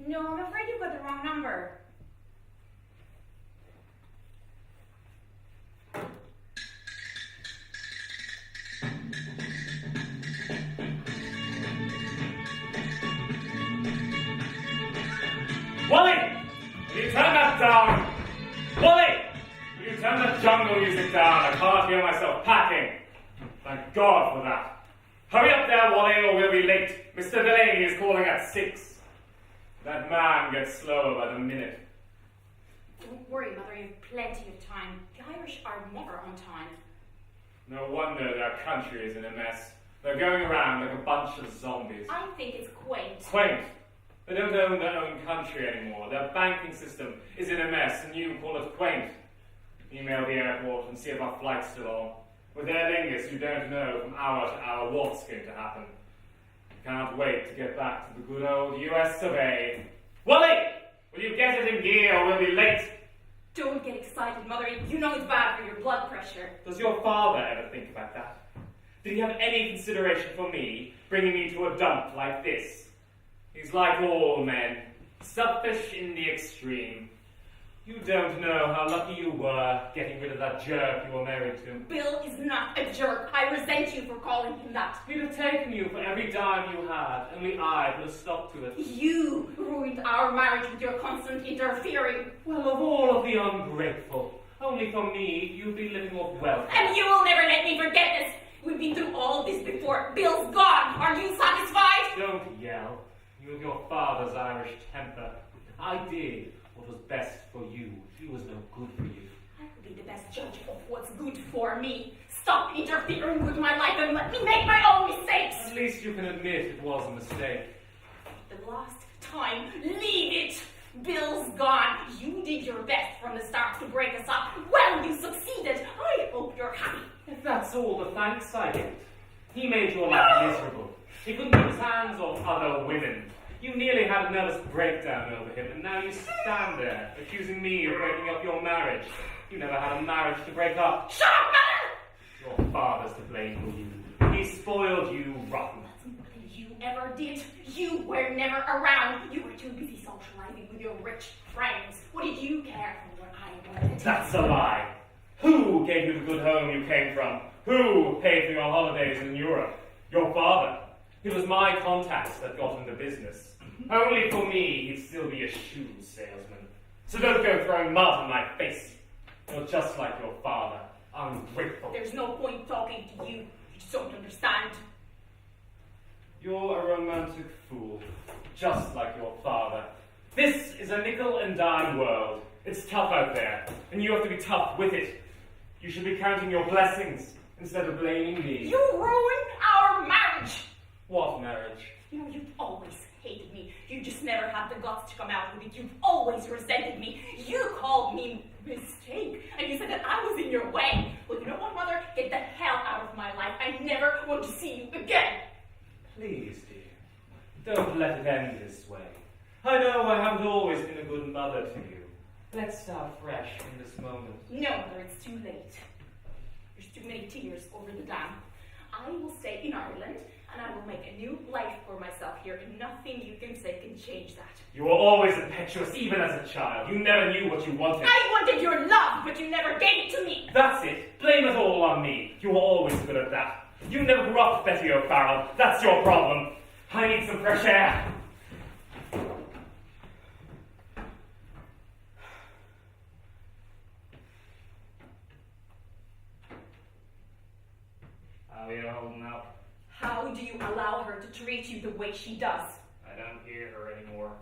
No, I'm afraid you've got the wrong number. Wally! Will you turn that down? Wally! Will you turn the jungle music down? I can't hear myself packing. Thank God for that. Hurry up there, Wally, or we'll be late. Mr. Delaney is calling at 6. That man gets slower by the minute. Don't worry, Mother, you've plenty of time. The Irish are never on time. No wonder their country is in a mess. They're going around like a bunch of zombies. I think it's quaint. Quaint. They don't own their own country anymore. Their banking system is in a mess, and you call it quaint. Email the airport and see if our flight's still on. With Aer Lingus, you don't know from hour to hour what's going to happen. Can't wait to get back to the good old US of A. Wally! Will you get it in gear or we'll be late? Don't get excited, Mother. You know it's bad for your blood pressure. Does your father ever think about that? Did he have any consideration for me, bringing me to a dump like this? He's like all men, selfish in the extreme. You don't know how lucky you were getting rid of that jerk you were married to. Bill is not a jerk. I resent you for calling him that. We'd have taken you for every dime you had, only I would have stuck to it. You ruined our marriage with your constant interfering. Well, of all of the ungrateful, only for me, you'd be living off wealth. And you will never let me forget this. We've been through all this before. Bill's gone. Are you satisfied? Don't yell. You have your father's Irish temper. I did what was best for you. He was no good for you. I will be the best judge of what's good for me. Stop interfering with my life and let me make my own mistakes. At least you can admit it was a mistake. The last time, leave it. Bill's gone. You did your best from the start to break us up. Well, you succeeded. I hope you're happy. If that's all the thanks I get. He made your life miserable. He couldn't keep his hands off other women. You nearly had a nervous breakdown over him, and now you stand there, accusing me of breaking up your marriage. You never had a marriage to break up. Shut up, Mother! Your father's to blame for you. He spoiled you rotten. That's nothing you ever did. You were never around. You were too busy socializing with your rich friends. What did you care for what I wanted? That's a lie. Who gave you the good home you came from? Who paid for your holidays in Europe? Your father. It was my contacts that got him the business. Only for me, he'd still be a shoe salesman. So don't go throwing mud in my face. You're just like your father, ungrateful. There's no point talking to you. You just don't understand. You're a romantic fool, just like your father. This is a nickel and dime world. It's tough out there, and you have to be tough with it. You should be counting your blessings instead of blaming me. You ruined our marriage. What marriage? You know, you've always hated me. You just never had the guts to come out with it. You've always resented me. You called me a mistake, and you said that I was in your way. Well, you know what, Mother? Get the hell out of my life. I never want to see you again. Please, dear, don't let it end this way. I know I haven't always been a good mother to you. Let's start fresh in this moment. No, Mother, it's too late. There's too many tears over the dam. I will stay in Ireland, and I will make a new life for myself here, and nothing you can say can change that. You were always impetuous, even as a child. You never knew what you wanted. I wanted your love, but you never gave it to me. That's it. Blame it all on me. You were always good at that. You never grew up, Betty O'Farrell. That's your problem. I need some fresh air. How are you holding up? How do you allow her to treat you the way she does? I don't hear her anymore.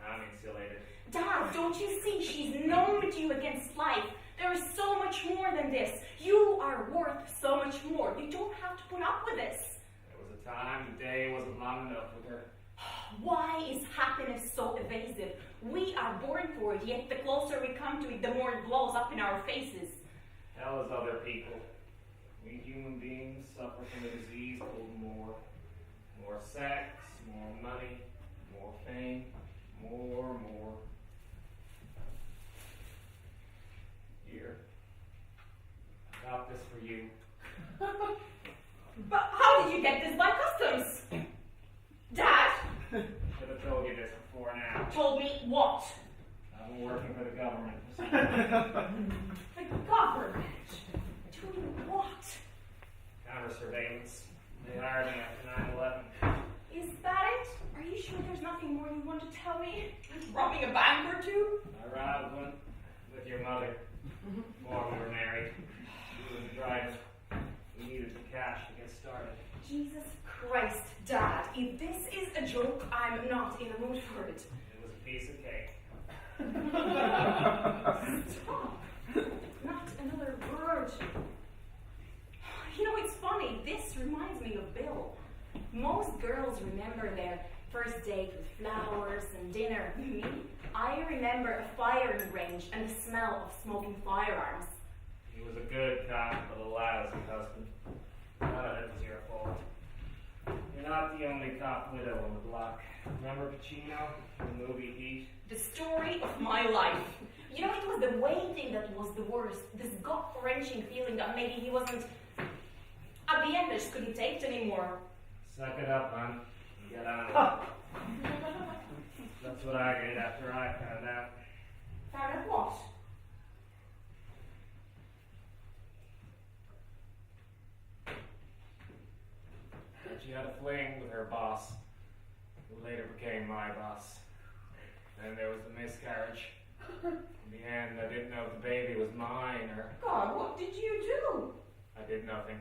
I'm insulated. Dad, don't you see? She's numbed you against life. There is so much more than this. You are worth so much more. You don't have to put up with this. There was a time the day wasn't long enough with her. Why is happiness so evasive? We are born for it, yet the closer we come to it, the more it blows up in our faces. Hell as other people. We human beings suffer from a disease called more. More sex, more money, more fame, more. Here. I got this for you. But how did you get this by customs? Dad? Should have told you this before now. Told me what? I'm working for the government. The government? Doing what? Counter surveillance. They hired me after 9/11. Is that it? Are you sure there's nothing more you want to tell me? Robbing a bank or two? I robbed one with your mother. Before we were married. She was driving. We needed the cash to get started. Jesus Christ, Dad. If this is a joke, I'm not in the mood for it. It was a piece of cake. Stop. Not another word. You know, it's funny. This reminds me of Bill. Most girls remember their first date with flowers and dinner. Me, I remember a firing range and the smell of smoking firearms. He was a good cop, but a lousy husband. None of it was your fault. You're not the only cop widow on the block. Remember Pacino in the movie Heat? The story of my life. You know, it was the waiting that was the worst. This gut-wrenching feeling that maybe he wasn't... At the end, I just couldn't take it anymore. Suck it up, hon. And get on it. That's what I did after I found out. Found out what? She had a fling with her boss, who later became my boss. Then there was the miscarriage. In the end, I didn't know if the baby was mine or... God, what did you do? I did nothing.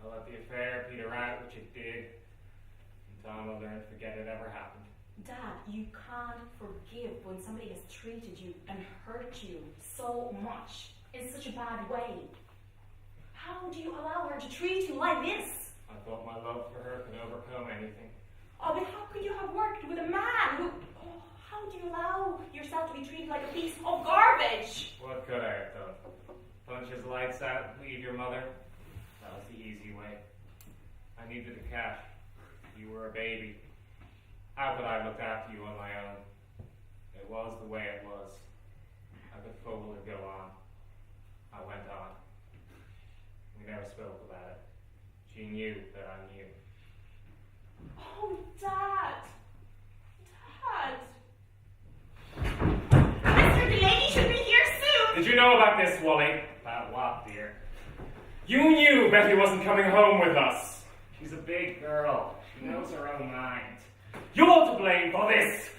I let the affair peter out, which it did. And Tom will learn to forget it ever happened. Dad, you can't forgive when somebody has treated you and hurt you so much in such a bad way. How do you allow her to treat you like this? I thought my love for her could overcome anything. Oh, but how could you have worked with a man who... Oh, how do you allow yourself to be treated like a piece of garbage? What could I have done? Punch his lights out and leave your mother? That was the easy way. I needed the cash. You were a baby. How could I have looked after you on my own? It was the way it was. I could fool or go on. I went on. We never spoke about it. She knew that I knew. Oh, Dad. Dad. Mr. Delaney should be here soon. Did you know about this, Wally? About what, dear? You knew Betty wasn't coming home with us. She's a big girl. She knows her own mind. You're to blame for this!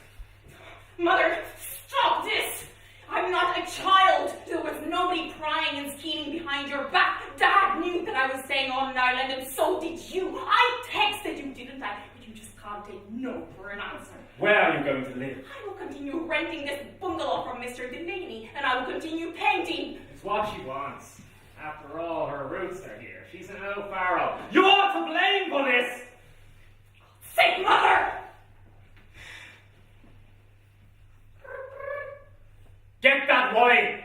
Mother, stop this! I'm not a child. There was nobody prying and scheming behind your back. Dad knew that I was staying on in Ireland, and so did you. I texted you, didn't I? But you just can't take no for an answer. Where are you going to live? I will continue renting this bungalow from Mr. Delaney, and I will continue painting. It's what she wants. After all, her roots are here. She's an O'Farrell. You're to blame for this! Say, Mother! Get that Wally!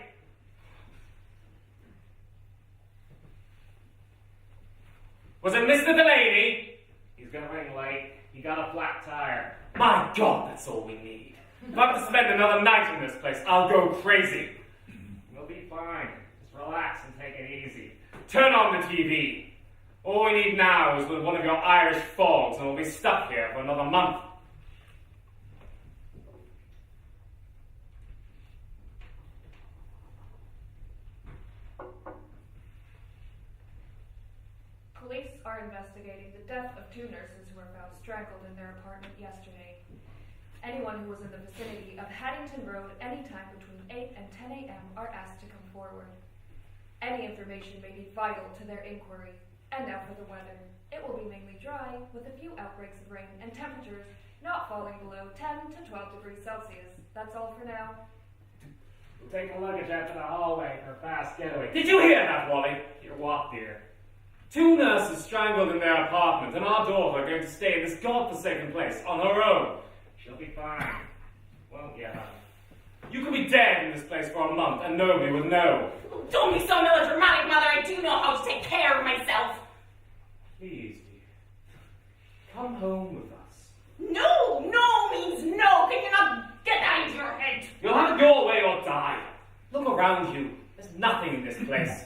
Was it Mr. Delaney? He's gonna ring late. He got a flat tire. My God, that's all we need. If I have to spend another night in this place, I'll go crazy. We'll be fine. Just relax and take it easy. Turn on the TV. All we need now is one of your Irish fogs, and we'll be stuck here for another month. Police are investigating the death of 2 nurses who were found strangled in their apartment yesterday. Anyone who was in the vicinity of Haddington Road anytime between 8 and 10 a.m. are asked to come forward. Any information may be vital to their inquiry. And now for the weather. It will be mainly dry, with a few outbreaks of rain and temperatures not falling below 10 to 12 degrees Celsius. That's all for now. We'll take the luggage out to the hallway for a fast getaway. Did you hear that, Wally? Your what, dear? 2 nurses strangled in their apartment, and our daughter are going to stay in this godforsaken place on her own. She'll be fine. Won't you, honey? You could be dead in this place for a month, and nobody would know. Don't be so melodramatic, Mother. I do know how to take care of myself. Please, dear. Come home with us. No! No means no! Can you not get that into your head? You'll have it your way or die. Look around you. There's nothing in this place.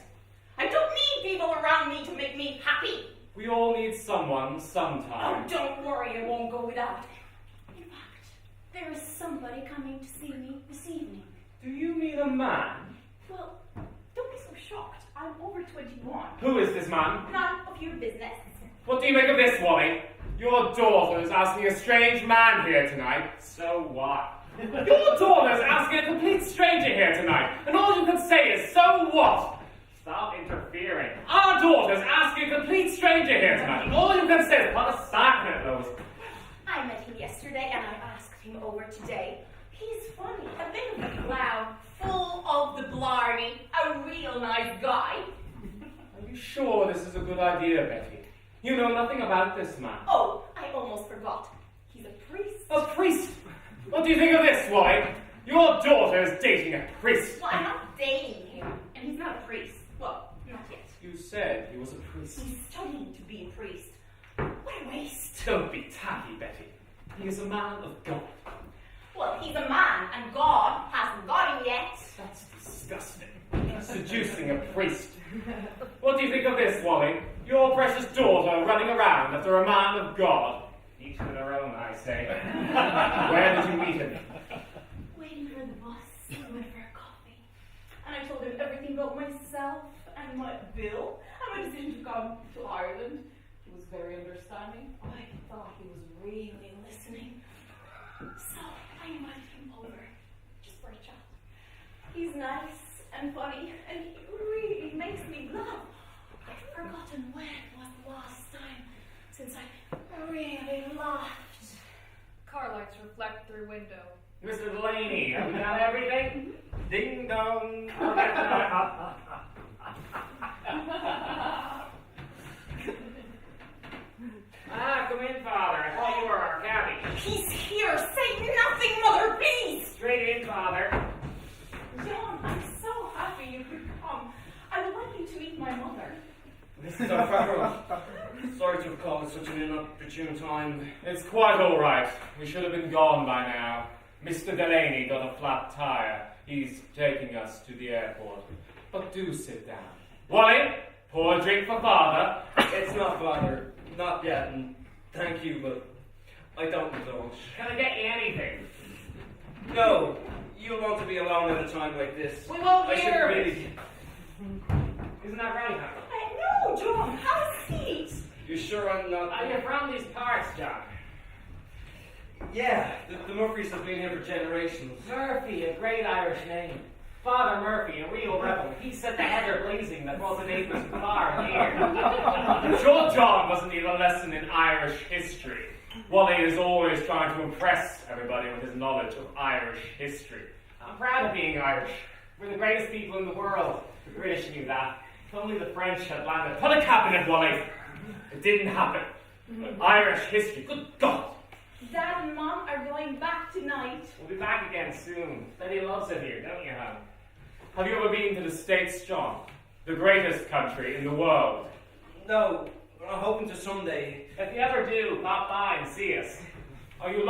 I don't need people around me to make me happy. We all need someone sometime. Oh, don't worry, I won't go without. In fact, there is somebody man? Well, don't be so shocked. I'm over 21. Who is this man? None of your business. What do you make of this, Wally? Your daughter's asking a strange man here tonight. So what? Your daughter's asking a complete stranger here tonight, and all you can say is, so what? Stop interfering. Our daughter's asking a complete stranger here tonight, and all you can say is, what a sack at those. I met him yesterday and I asked him over today. He's funny, a bit of a clown, full of the blarney, a real nice guy. Are you sure this is a good idea, Betty? You know nothing about this man. Oh, I almost forgot. He's a priest. A priest? What do you think of this, Wally? Your daughter is dating a priest. Well, I'm not dating him, and he's not a priest. Well, not yet. You said he was a priest. He's studying to be a priest. What a waste. Don't be tacky, Betty. He is a man of God. Well, he's a man, and God hasn't got him yet. That's disgusting. Seducing a priest. What do you think of this, Wally? Your precious daughter running around after a man of God. Each to their own, I say. Where did you meet him? Waiting for the bus, we went for a coffee. And I told him everything about myself and my bill and my decision to come to Ireland. He was very understanding. I thought he was really listening. So I invited him over, just for a chat. He's nice and funny, and he really makes me laugh. I've forgotten when was the last time since I really laughed. Car lights reflect through window. Mr. Delaney, have you done everything? Ding dong. Come in, Father. I thought you were our cabbie. He's here! Say nothing, Mother, please! Straight in, Father. John, I'm so happy you could come. I would like you to meet my mother. Mrs. O'Farrell, sorry to have called at such an inopportune time. It's quite all right. We should have been gone by now. Mr. Delaney got a flat tire. He's taking us to the airport. But do sit down. Wally, pour a drink for Father. It's not, Father. Not yet, and thank you, but I don't indulge. Can I get you anything? No, you'll want to be alone at a time like this. We won't I should hear it. really... Isn't that right, Hannah? No, John, have a seat. You sure I'm not... Are you from these parts, John? Yeah, the Murphys have been here for generations. Murphy, a great Irish name. Father Murphy, a real rebel. He set the heather blazing that brought the neighbours far and near. I'm sure John doesn't need a lesson in Irish history. Wally is always trying to impress everybody with his knowledge of Irish history. I'm proud of being Irish. We're the greatest people in the world. The British knew that. If only the French had landed. Put a cap in it, Wally. It didn't happen. But Irish history, good God. Dad and Mom are going back tonight. We'll be back again soon. Betty loves it here, don't you, hon? Have you ever been to the States, John? The greatest country in the world. No, but I'm hoping to someday. If you ever do, pop by and see us. Are you